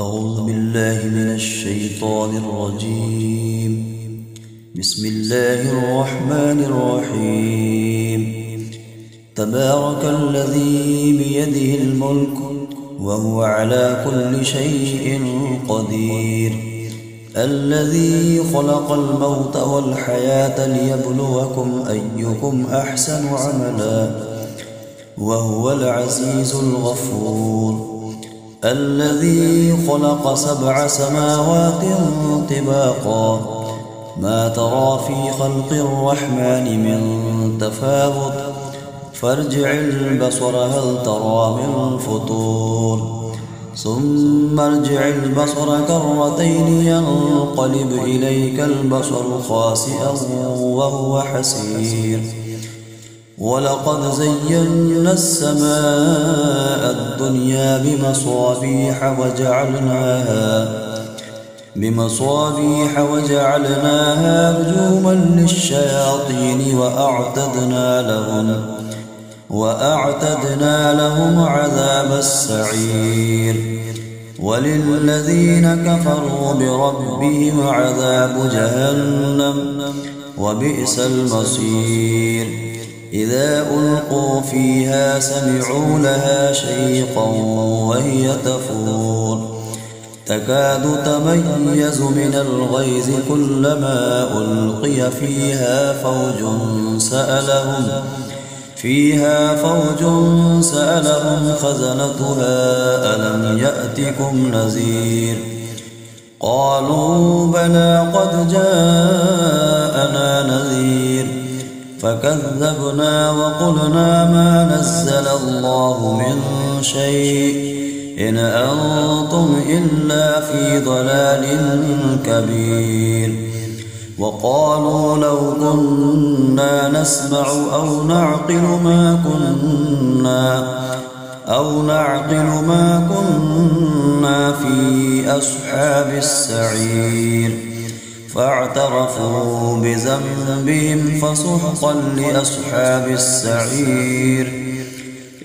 أعوذ بالله من الشيطان الرجيم. بسم الله الرحمن الرحيم. تبارك الذي بيده الملك وهو على كل شيء قدير، الذي خلق الموت والحياة ليبلوكم أيكم أحسن عملا وهو العزيز الغفور، الذي خلق 7 سماوات طباقا ما ترى في خلق الرحمن من تفاوت فارجع البصر هل ترى من فطور، ثم ارجع البصر كرتين ينقلب إليك البصر خاسئا وهو حسير، ولقد زينا السماء الدنيا بمصابيح وجعلناها رجوما للشياطين وأعتدنا لهم عذاب السعير، وللذين كفروا بربهم عذاب جهنم وبئس المصير. إذا ألقوا فيها سمعوا لها شيقا وهي تفور، تكاد تميز من الغيظ كلما ألقي فيها فوج سألهم خزنتها ألم يأتكم نذير، قالوا بلى قد جاءنا نذير، فكذبنا وقلنا ما نزل الله من شيء إن أنتم إلا في ضلال كبير. وقالوا لو كنا نسمع أو نعقل ما كنا في أصحاب السعير، فاعترفوا بذنبهم فسحقا لأصحاب السعير.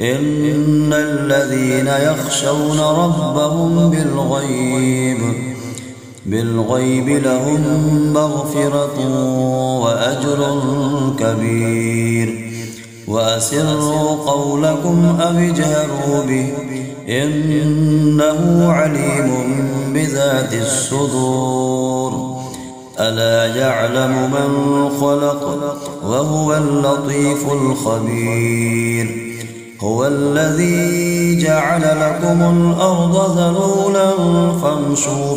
إن الذين يخشون ربهم بالغيب لهم مغفرة وأجر كبير. وأسروا قولكم أو اجهروا به إنه عليم بذات الصدور. ألا يعلم من خلق وهو اللطيف الخبير. هو الذي جعل لكم الأرض ذلولا فامشوا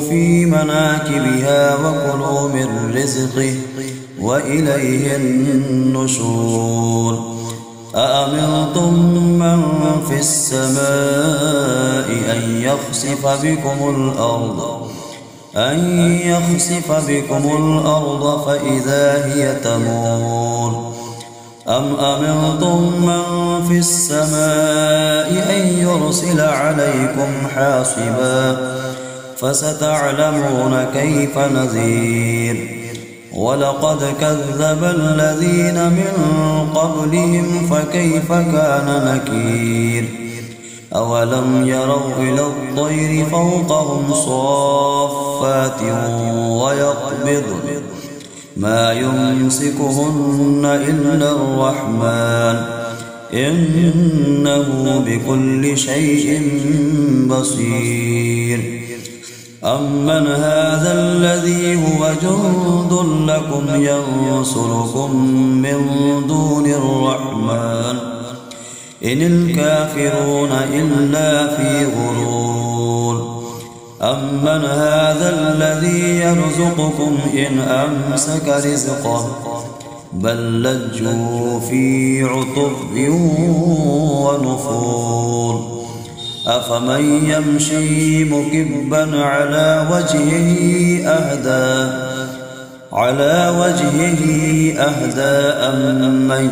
في مناكبها وكلوا من رزقه وإليه النشور. أأمنتم من في السماء أن يخسف بكم الأرض فإذا هي تمور، أم أمنتم من في السماء أن يرسل عليكم حاصبا فستعلمون كيف نذير. ولقد كذب الذين من قبلهم فكيف كان نكير. أولم يروا إلى الطير فوقهم صافات ويقبضن ما يمسكهن إلا الرحمن إنه بكل شيء بصير. أمن هذا الذي هو جند لكم ينصركم من دون الرحمن إن الكافرون إلا في غرور. أمن هذا الذي يرزقكم إن أمسك رزقه بل لجوا في عتب ونفور. أفمن يمشي مكبا على وجهه أهدى أمن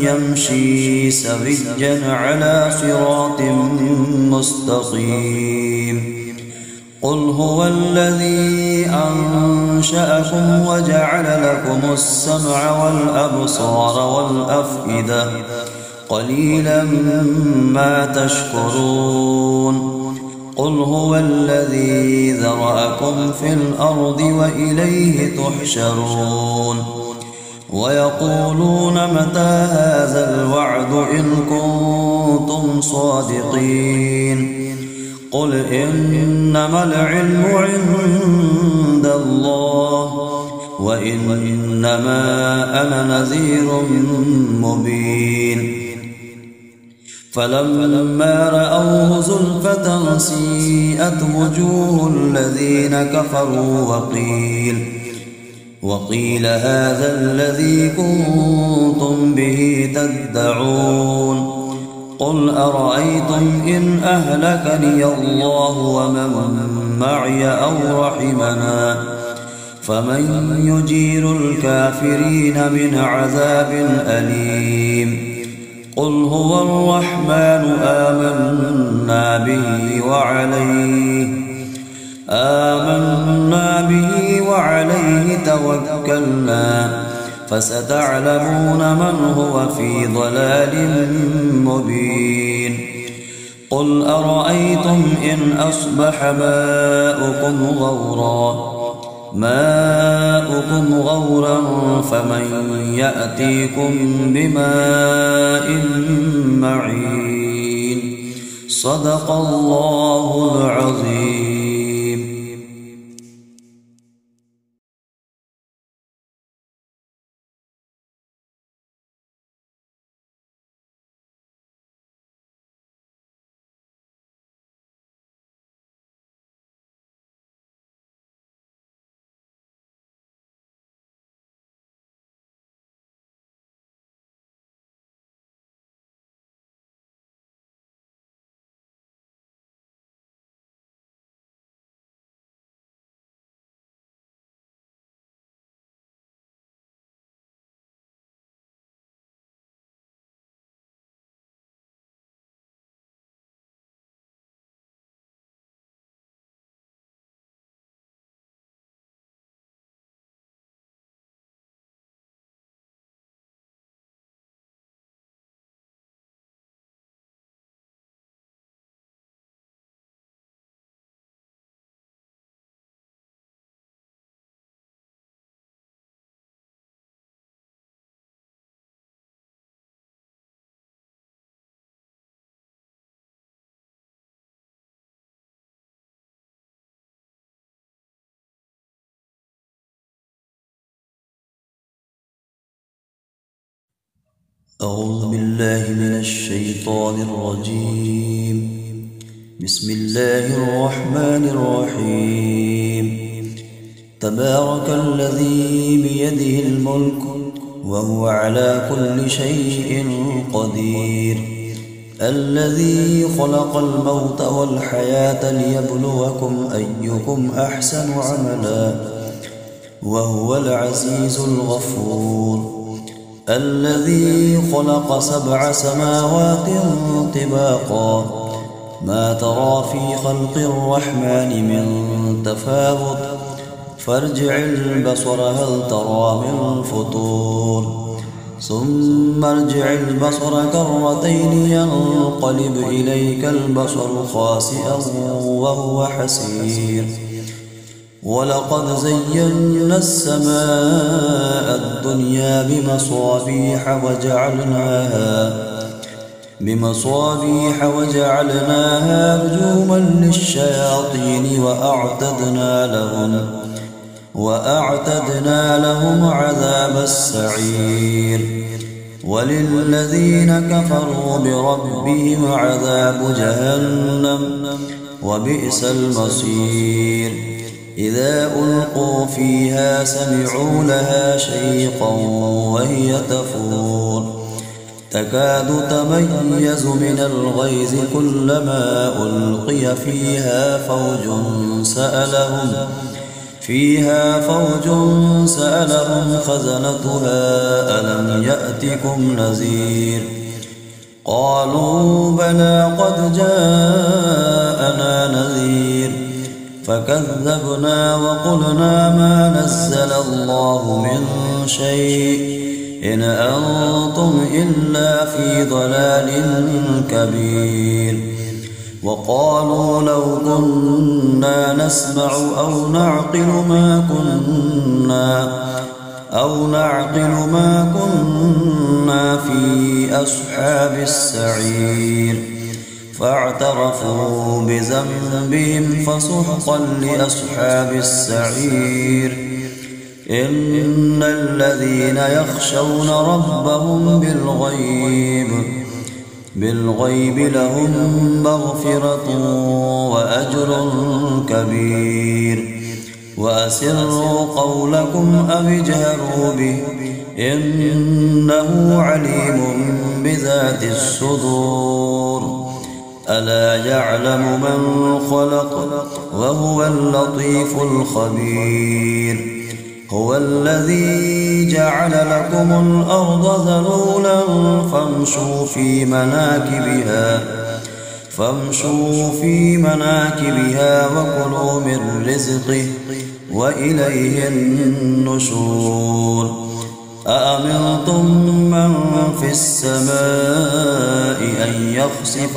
يمشي سويا على صراط مستقيم. قل هو الذي أنشأكم وجعل لكم السمع والأبصار والأفئدة قليلا ما تشكرون قل هو الذي ذرأكم في الأرض وإليه تحشرون ويقولون متى هذا الوعد إن كنتم صادقين قل إنما العلم عند الله وإنما أنا نذير مبين فلما رأوه زلفة سيئت وجوه الذين كفروا وقيل هذا الذي كنتم به تدعون قل أرأيتم إن أهلكني الله ومن معي أو رحمنا فمن يجير الكافرين من عذاب أليم قل هو الرحمن آمنا به وعليه توكلنا فستعلمون من هو في ضلال مبين قل أرأيتم إن أصبح ماؤكم غورا فمن يأتيكم بماء معين صدق الله العظيم. أعوذ بالله من الشيطان الرجيم. بسم الله الرحمن الرحيم. تبارك الذي بيده الملك وهو على كل شيء قدير الذي خلق الموت والحياة ليبلوكم أيكم أحسن عملا وهو العزيز الغفور الذي خلق 7 سماوات طباقا ما ترى في خلق الرحمن من تفاوت فارجع البصر هل ترى من فطور ثم ارجع البصر كرتين ينقلب إليك البصر خاسئا وهو حسير ولقد زينا السماء الدنيا بمصابيح وجعلناها رجوما للشياطين وأعتدنا لهم عذاب السعير وللذين كفروا بربهم عذاب جهنم وبئس المصير إذا ألقوا فيها سمعوا لها شيقا وهي تفور تكاد تميز من الغيظ كلما ألقي فيها فوج سألهم خزنتها ألم يأتكم نذير قالوا بلى قد جاءنا نذير فكذبنا وقلنا ما نزل الله من شيء إن أنتم إلا في ضلال كبير. وقالوا لو كنا نسمع أو نعقل ما كنا في أصحاب السعير. فاعترفوا بذنبهم فسحقا لأصحاب السعير. إن الذين يخشون ربهم بالغيب لهم مغفرة وأجر كبير. وأسروا قولكم أو اجهروا به إنه عليم بذات الصدور. ألا يعلم من خلق وهو اللطيف الخبير. هو الذي جعل لكم الأرض ذلولا فامشوا في مناكبها وكلوا من رزقه وإليه النشور. أأمنتم من في السماء أن يخسف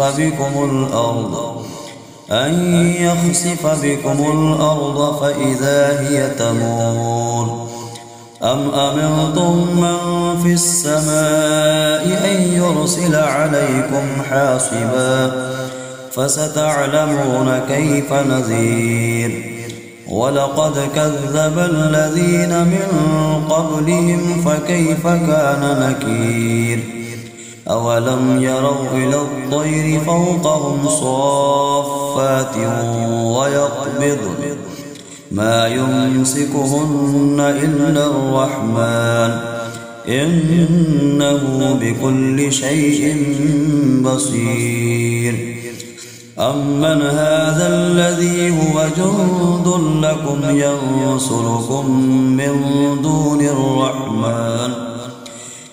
بكم الأرض فإذا هي تمور. أم أمنتم من في السماء أن يرسل عليكم حاصبا فستعلمون كيف نذير. ولقد كذب الذين من قبلهم فكيف كان نكير. أولم يروا إلى الطير فوقهم صافات ويقبضن ما يمسكهن إلا الرحمن إنه بكل شيء بصير. أمن هذا الذي هو جند لكم ينصركم من دون الرحمن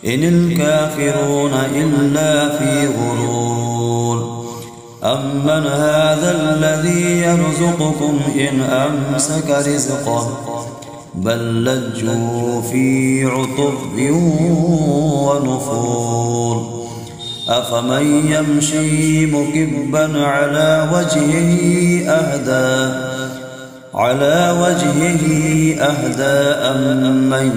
إن الكافرون إلا في غرور. أمن هذا الذي يرزقكم إن أمسك رزقه بل لجوا في عتب ونفور. أفمن يمشي مكبا على وجهه أهدى أمن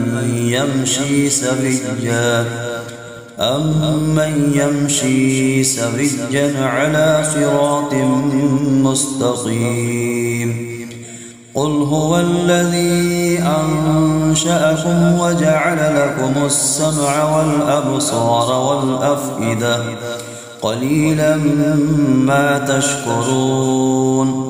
يمشي سويا على صراط مستقيم. قل هو الذي أنشأكم وجعل لكم السمع والأبصار والأفئدة قليلا ما تشكرون.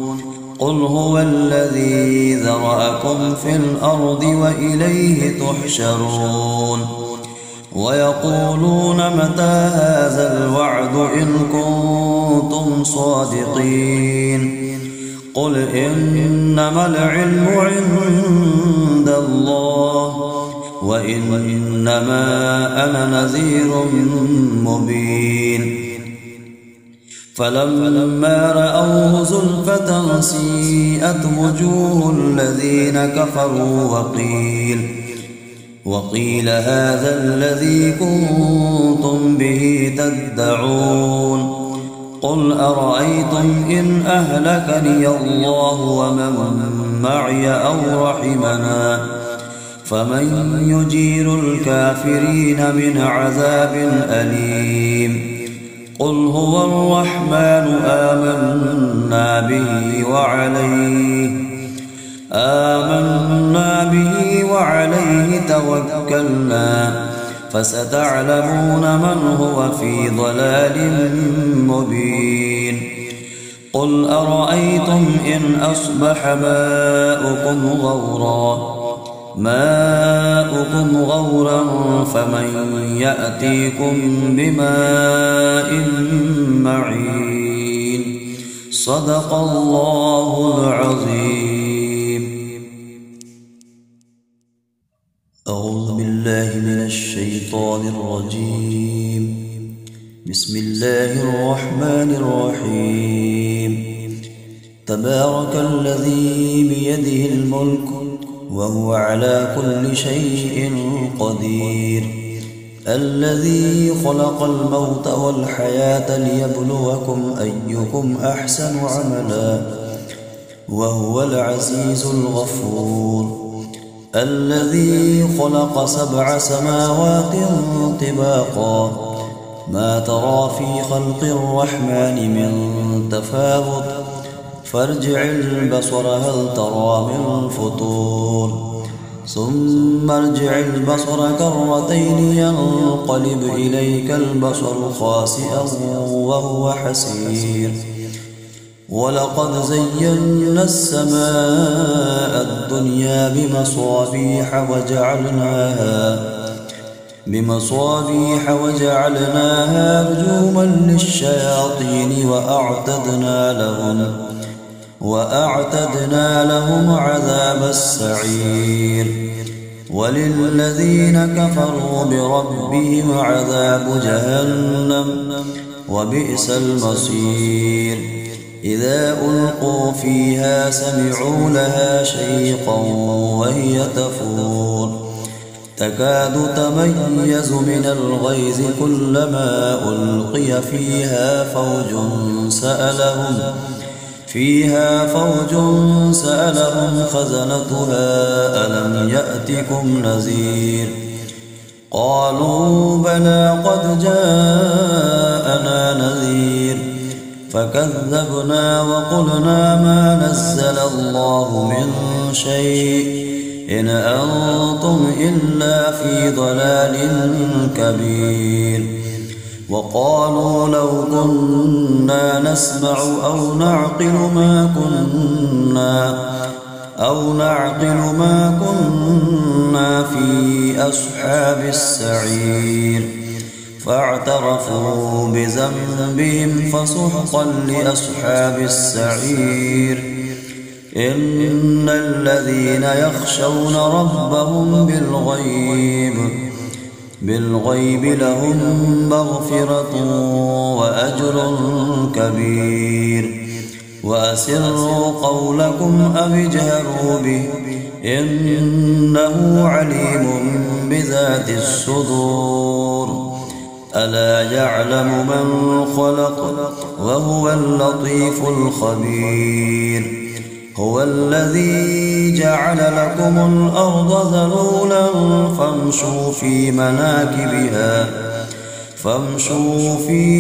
قل هو الذي ذرأكم في الأرض وإليه تحشرون. ويقولون متى هذا الوعد إن كنتم صادقين. قل إنما العلم عند الله وإنما أنا نذير مبين. فلما رأوه زلفة سيئت وجوه الذين كفروا وقيل هذا الذي كنتم به تدعون. قل أرأيتم إن أهلكني الله ومن معي أو رحمنا فمن يجير الكافرين من عذاب أليم. قل هو الرحمن آمنا به وعليه توكلنا فستعلمون من هو في ضلال مبين. قل أرأيتم إن أصبح ماؤكم غورا فمن يأتيكم بماء معين. صدق الله العظيم. أعوذ بالله من الشيطان الرجيم. بسم الله الرحمن الرحيم. تبارك الذي بيده الملك وهو على كل شيء قدير، الذي خلق الموت والحياة ليبلوكم أيكم أحسن عملا وهو العزيز الغفور، الذي خلق 7 سماوات طباقا ما ترى في خلق الرحمن من تفاوت فارجع البصر هل ترى من فطور ثم ارجع البصر كرتين ينقلب إليك البصر خاسئا وهو حسير، ولقد زينا السماء الدنيا بمصابيح وجعلناها رجوما للشياطين وأعتدنا لهم عذاب السعير، وللذين كفروا بربهم عذاب جهنم وبئس المصير، إذا ألقوا فيها سمعوا لها شيقا وهي تفور تكاد تميز من الغيظ كلما ألقي فيها فوج سألهم خزنتها ألم يأتكم نذير، قالوا بلى قد جاءنا نذير فكذبنا وقلنا ما نزل الله من شيء إن أنتم إلا في ضلال كبير، وقالوا لو كنا نسمع أو نعقل ما كنا في أصحاب السعير، فاعترفوا بذنبهم فسحقا لأصحاب السعير، إن الذين يخشون ربهم بالغيب لهم مغفرة وأجر كبير، وأسروا قولكم أو اجهروا به إنه عليم بذات الصدور، ألا يعلم من خلق وهو اللطيف الخبير، هو الذي جعل لكم الأرض ذلولا فامشوا في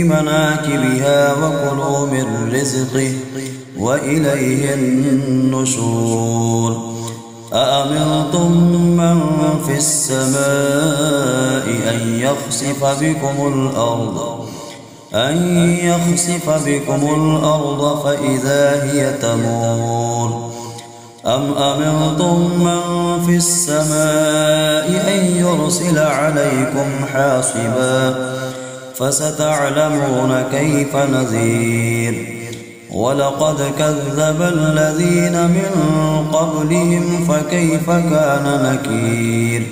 مناكبها وكلوا من رزقه وإليه النشور، أأمنتم من في السماء أن يخسف بكم الأرض فإذا هي تمور، أم أمنتم من في السماء أن يرسل عليكم حاصبا فستعلمون كيف نذير، ولقد كذب الذين من قبلهم فكيف كان نكير،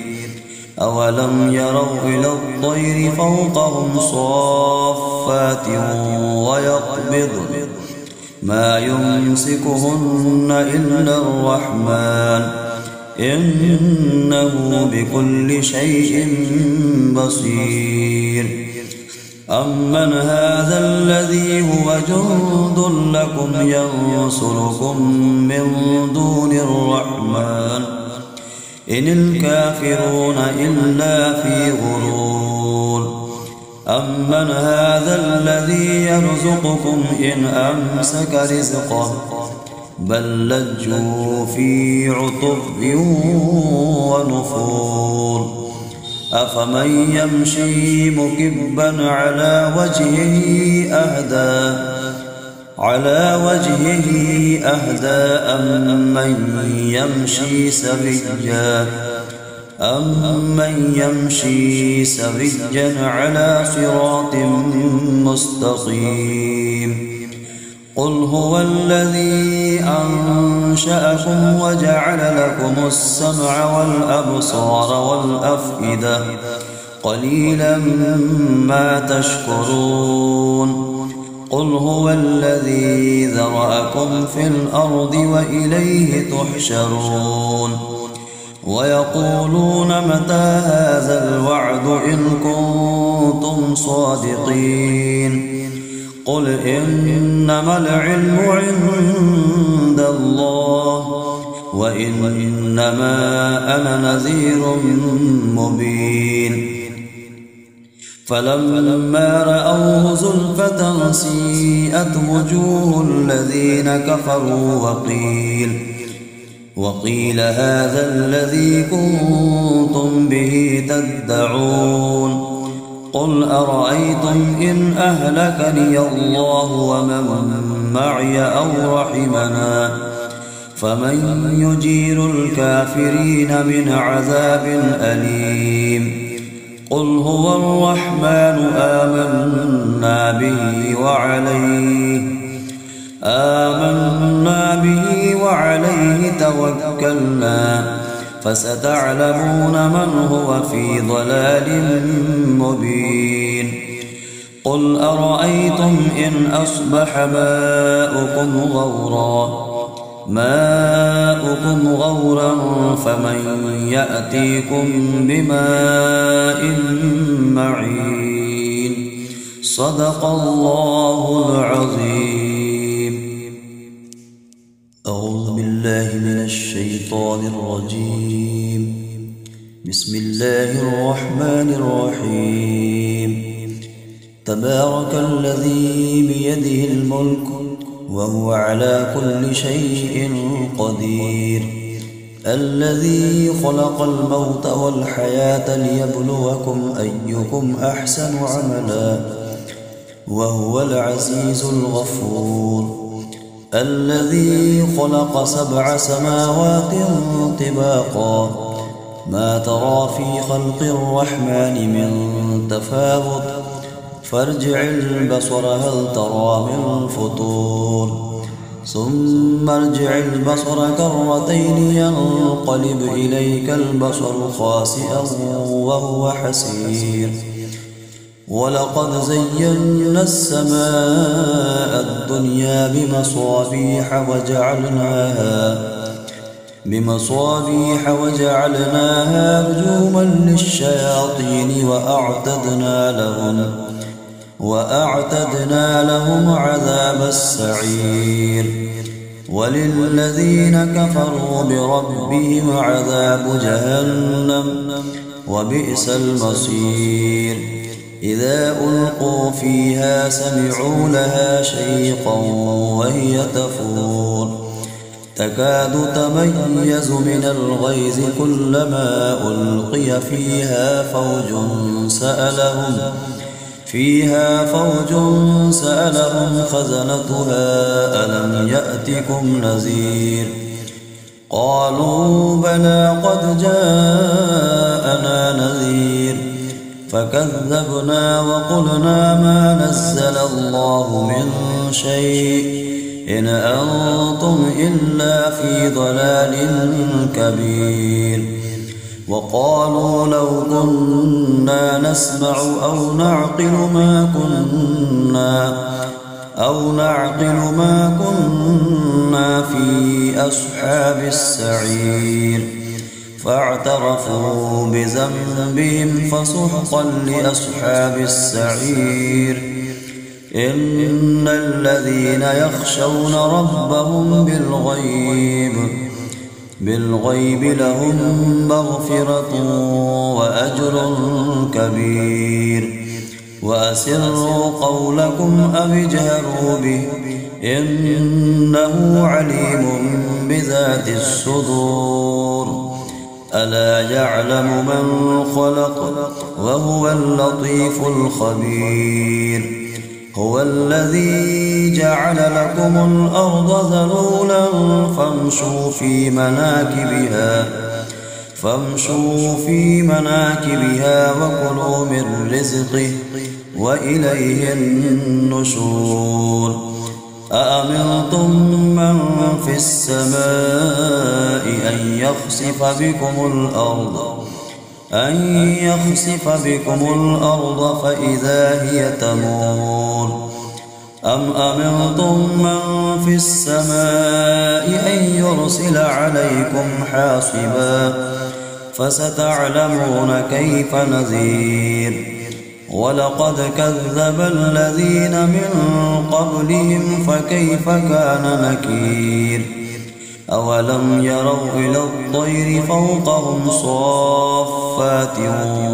أولم يروا إلى الطير فوقهم صافات ويقبضن ما يمسكهن إلا الرحمن إنه بكل شيء بصير، أمن هذا الذي هو جند لكم ينصركم من دون الرحمن إن الكافرون إلا في غرور، أمن هذا الذي يرزقكم إن أمسك رزقه بل لجوا في عتب ونفور، أفمن يمشي مكبا على وجهه أهدى أمن يمشي سويا على صراط مستقيم، قل هو الذي أنشأكم وجعل لكم السمع والأبصار والأفئدة قليلا ما تشكرون، قل هو الذي ذرأكم في الأرض وإليه تحشرون ويقولون متى هذا الوعد إن كنتم صادقين قل إنما العلم عند الله وإنما أنا نذير مبين فلما رأوه زلفة سيئت وجوه الذين كفروا وقيل هذا الذي كنتم به تدعون قل أرأيتم إن أهلكني الله ومن معي أو رحمنا فمن يجير الكافرين من عذاب أليم قل هو الرحمن آمنا به وعليه توكلنا فستعلمون من هو في ضلال مبين قل أرأيتم إن أصبح ماؤكم غورا فمن يأتيكم بماء معين صدق الله العظيم. أعوذ بالله من الشيطان الرجيم. بسم الله الرحمن الرحيم. تبارك الذي بيده الملك وهو على كل شيء قدير الذي خلق الموت والحياة ليبلوكم أيكم أحسن عملا وهو العزيز الغفور الذي خلق 7 سماوات طباقا ما ترى في خلق الرحمن من تفاوت فارجع البصر هل ترى من فطور ثم ارجع البصر كرتين ينقلب إليك البصر خاسئا وهو حسير ولقد زينا السماء الدنيا بمصابيح وجعلناها رجوما للشياطين وأعتدنا لهم عذاب السعير وللذين كفروا بربهم عذاب جهنم وبئس المصير إذا ألقوا فيها سمعوا لها شيقا وهي تفور تكاد تميز من الغيظ كلما ألقي فيها فوج سألهم خزنتها ألم يأتكم نذير قالوا بلى قد جاءنا نذير فكذبنا وقلنا ما نزل الله من شيء إن أنتم إلا في ضلال كبير وقالوا لو كنا نسمع أو نعقل ما كنا في أصحاب السعير فاعترفوا بذنبهم فسحقا لأصحاب السعير إن الذين يخشون ربهم بالغيب لهم مغفرة وأجر كبير وأسروا قولكم أو اجهروا به إنه عليم بذات الصدور ألا يعلم من خلق وهو اللطيف الخبير هو الذي جعل لكم الأرض ذلولا فامشوا في مناكبها وكلوا من رزقه وإليه النشور أأمنتم من في السماء أن يخسف بكم الأرض فإذا هي تمور أم أمنتم من في السماء أن يرسل عليكم حاصبا فستعلمون كيف نذير ولقد كذب الذين من قبلهم فكيف كان نكير أولم يروا إلى الطير فوقهم صافات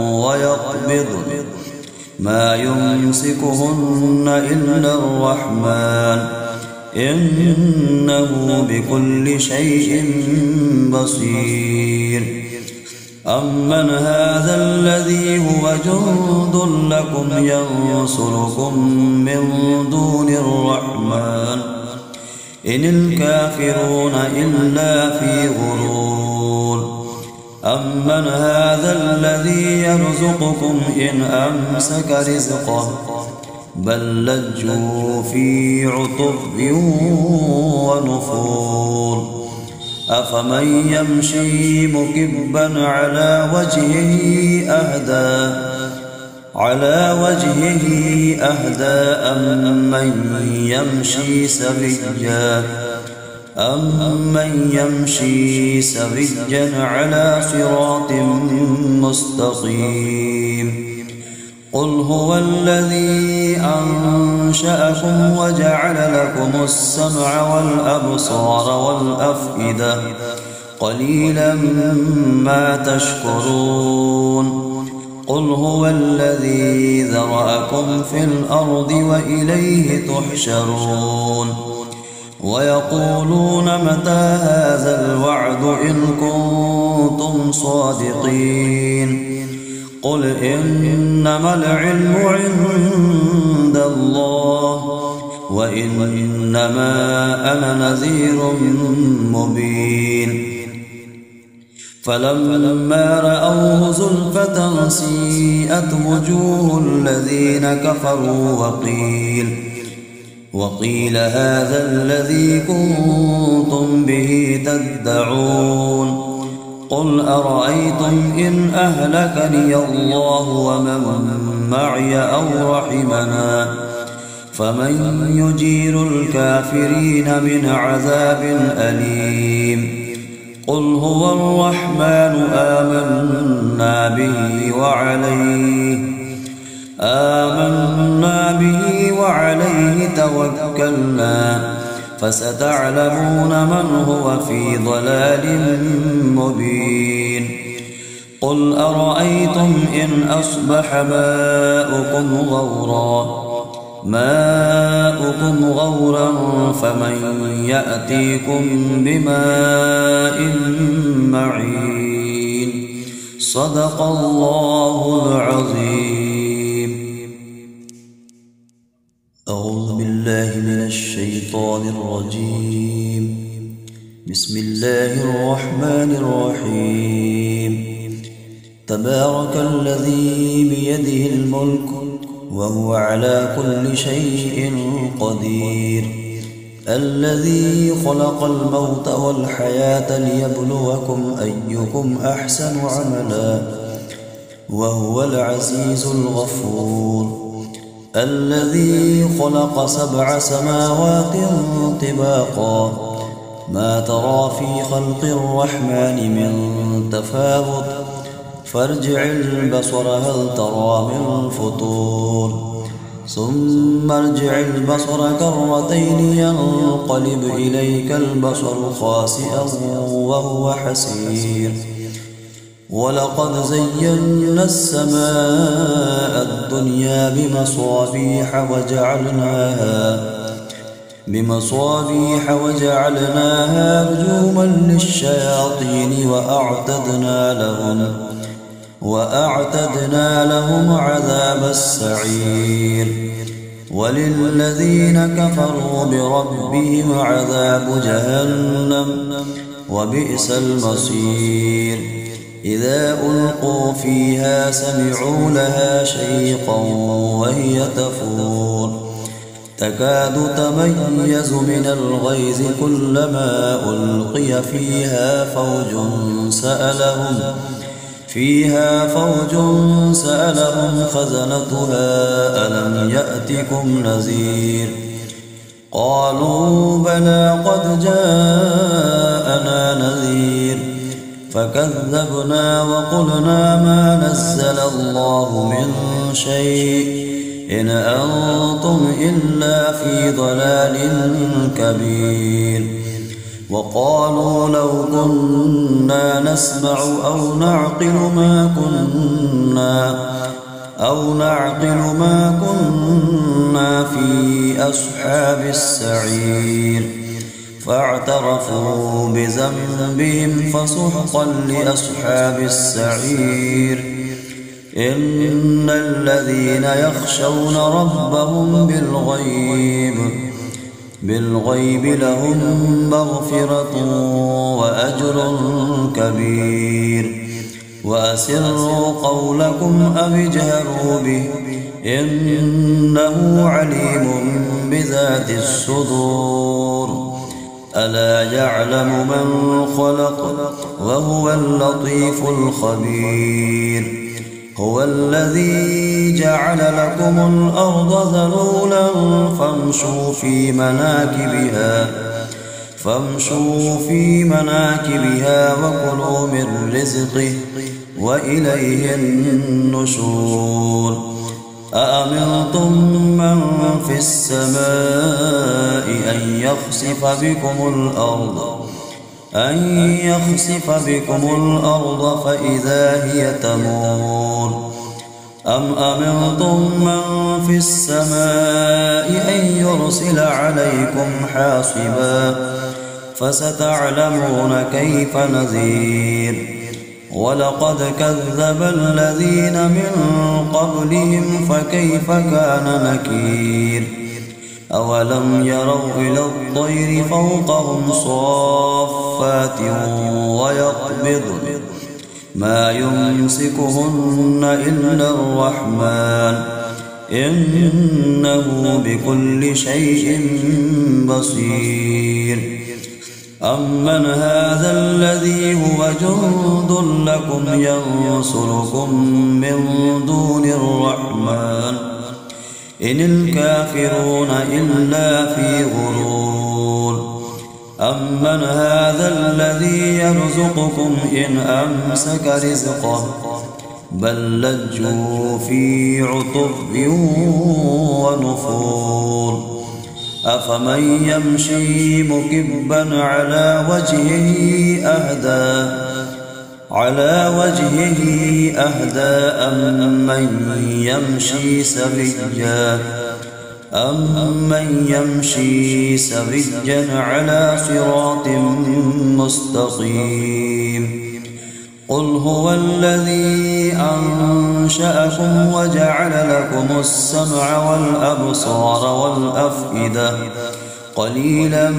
ويقبضن ما يمسكهن إلا الرحمن إنه بكل شيء بصير أمن هذا الذي هو جند لكم ينصركم من دون الرحمن إن الكافرون إلا في غرور أمن هذا الذي يرزقكم إن أمسك رزقه بل لجوا في عتب ونفور أفمن يمشي مكبا على وجهه أهدى أمن يمشي سويا على صراط مستقيم قل هو الذي أنشأكم وجعل لكم السمع والأبصار والأفئدة قليلا ما تشكرون قل هو الذي ذرأكم في الأرض وإليه تحشرون ويقولون متى هذا الوعد إن كنتم صادقين قل إنما العلم عند الله وإنما أنا نذير مبين فلما رأوه زلفة سيئت وجوه الذين كفروا وقيل هذا الذي كنتم به تدعون قل أرأيتم إن أهلكني الله ومن معي أو رحمنا فمن يجير الكافرين من عذاب أليم قل هو الرحمن آمنا به وعليه توكلنا فستعلمون من هو في ضلال مبين قل أرأيتم إن أصبح ماؤكم غورا فمن يأتيكم بماء معين صدق الله العظيم. أعوذ بالله من الشيطان الرجيم. بسم الله الرحمن الرحيم. تبارك الذي بيده الملك وهو على كل شيء قدير الذي خلق الموت والحياة ليبلوكم أيكم أحسن عملا وهو العزيز الغفور الذي خلق 7 سماوات طباقا ما ترى في خلق الرحمن من تفاوت فارجع البصر هل ترى من فطور ثم ارجع البصر كرتين ينقلب إليك البصر خاسئا وهو حسير ولقد زينا السماء الدنيا بمصابيح وجعلناها رجوما للشياطين وأعتدنا لهم عذاب السعير وللذين كفروا بربهم عذاب جهنم وبئس المصير إذا ألقوا فيها سمعوا لها شيقا وهي تفور تكاد تميز من الغيظ كلما ألقي فيها فوج سألهم خزنتها ألم يأتكم نذير قالوا بلى قد جاءنا نذير فكذبنا وقلنا ما نزل الله من شيء إن أنتم إلا في ضلال كبير وقالوا لو كنا نسمع أو نعقل ما كنا في أصحاب السعير فاعترفوا بذنبهم فسحقا لأصحاب السعير إن الذين يخشون ربهم بالغيب لهم مغفرة وأجر كبير وأسروا قولكم أو اجهروا به إنه عليم بذات الصدور ألا يعلم من خلق وهو اللطيف الخبير هو الذي جعل لكم الأرض ذلولا فامشوا في مناكبها وكلوا من رزقه وإليه النشور أأمنتم من في السماء أن يخسف بكم الأرض فإذا هي تمور أم أمنتم من في السماء أن يرسل عليكم حاصبا فستعلمون كيف نذير ولقد كذب الذين من قبلهم فكيف كان نكير أولم يروا إلى الطير فوقهم صافات ويقبضن ما يمسكهن إلا الرحمن إنه بكل شيء بصير أمن هذا الذي هو جند لكم ينصركم من دون الرحمن إن الكافرون إلا في غرور أمن هذا الذي يرزقكم إن أمسك رزقه بل لجوا في عتب ونفور أفمن يمشي مكبا على وجهه أهدى أمن يمشي سويا على صراط مستقيم قل هو الذي أنشأكم وجعل لكم السمع والأبصار والأفئدة قليلا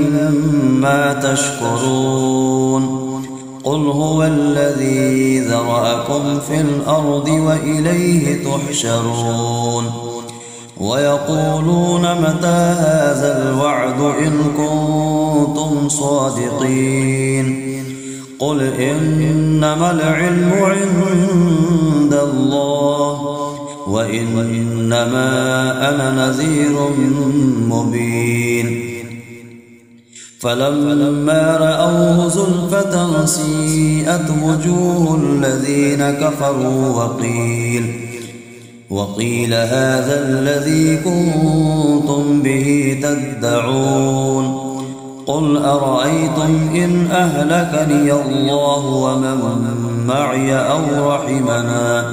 ما تشكرون قل هو الذي ذرأكم في الأرض وإليه تحشرون ويقولون متى هذا الوعد إن كنتم صادقين قل إنما العلم عند الله وإنما أنا نذير مبين فلما رأوه زلفة سيئت وجوه الذين كفروا وقيل هذا الذي كنتم به تدعون قل أرأيتم إن أهلكني الله ومن معي أو رحمنا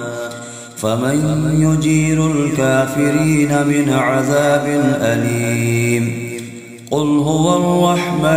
فمن يجير الكافرين من عذاب أليم قل هو الرحمن